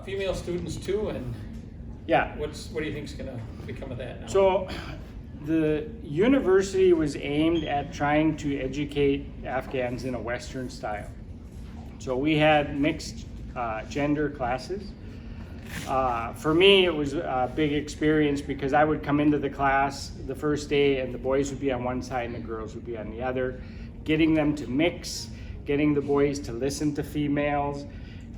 female students too, and Yeah. what do you think's gonna become of that now? So the university was aimed at trying to educate Afghans in a Western style. So we had mixed gender classes. For me, it was a big experience because I would come into the class the first day and the boys would be on one side and the girls would be on the other. Getting them to mix, getting the boys to listen to females,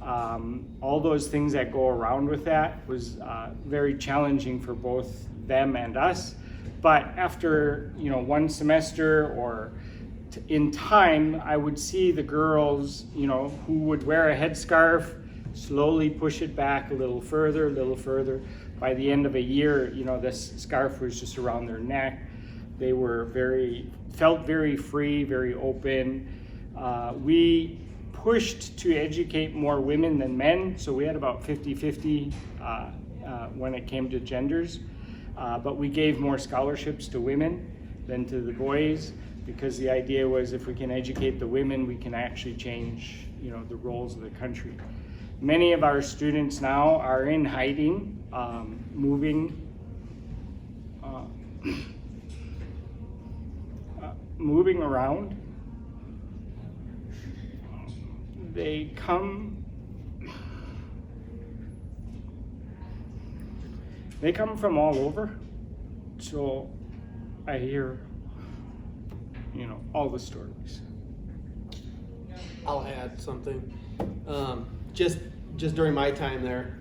all those things that go around with that was very challenging for both them and us. But after one semester or in time, I would see the girls who would wear a headscarf slowly push it back a little further, a little further. By the end of a year, this scarf was just around their neck. They were felt very free, very open. We pushed to educate more women than men, so we had about 50-50 when it came to genders. But we gave more scholarships to women than to the boys, because the idea was if we can educate the women, we can actually change the roles of the country. Many of our students now are in hiding, moving around. They come from all over, so I hear all the stories. I'll add something. Just during my time there,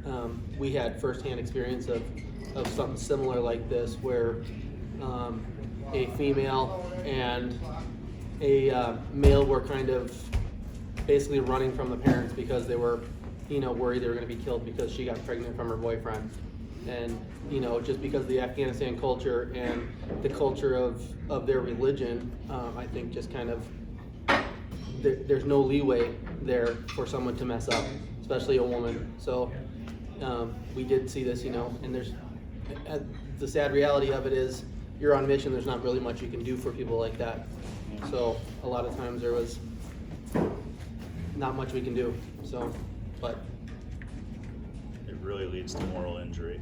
we had firsthand experience of something similar like this, where a female and a male were kind of basically running from the parents because they were, worried they were going to be killed because she got pregnant from her boyfriend. And, just because of the Afghanistan culture and the culture of their religion, I think just kind of, there's no leeway there for someone to mess up, especially a woman. So we did see this, and there's, the sad reality of it is you're on mission, there's not really much you can do for people like that. So a lot of times there was not much we can do, so, but. It really leads to moral injury.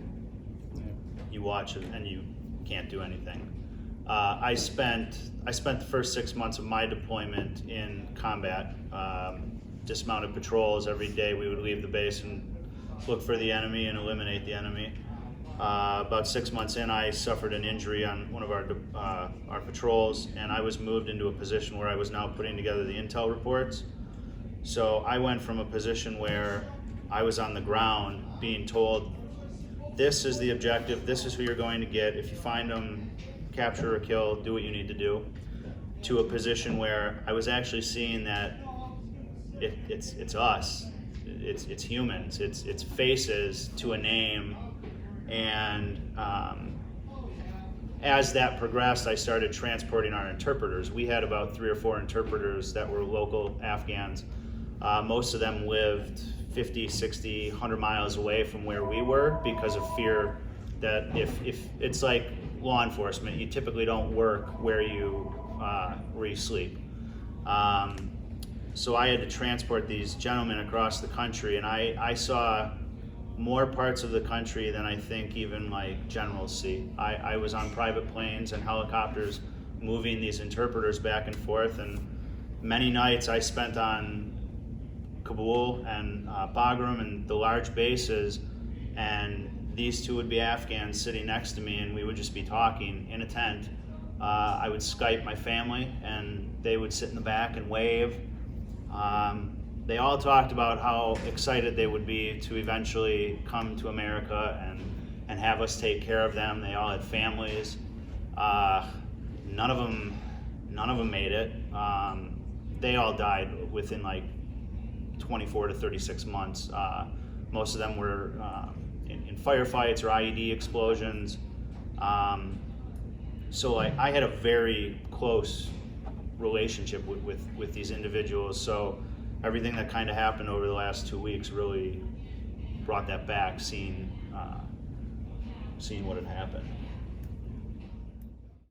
You watch it and you can't do anything. I spent the first 6 months of my deployment in combat, dismounted patrols. Every day we would leave the base and look for the enemy and eliminate the enemy. About 6 months in, I suffered an injury on one of our patrols, and I was moved into a position where I was now putting together the intel reports. So I went from a position where I was on the ground being told, this is the objective, this is who you're going to get. If you find them, capture or kill, do what you need to do, to a position where I was actually seeing that it's us, it's humans, it's faces to a name. And as that progressed, I started transporting our interpreters. We had about 3 or 4 interpreters that were local Afghans. Most of them lived 50, 60, 100 miles away from where we were because of fear that if it's like law enforcement, you typically don't work where you sleep. So I had to transport these gentlemen across the country, and I saw more parts of the country than I think even like generals see. I was on private planes and helicopters moving these interpreters back and forth, and many nights I spent on Kabul and Bagram and the large bases, and these two would be Afghans sitting next to me, and we would just be talking in a tent. I would Skype my family, and they would sit in the back and wave. They all talked about how excited they would be to eventually come to America and have us take care of them. They all had families. None of them made it. They all died within like 24 to 36 months. Most of them were in firefights or IED explosions. So like I had a very close relationship with these individuals. So everything that kind of happened over the last 2 weeks really brought that back, seeing what had happened.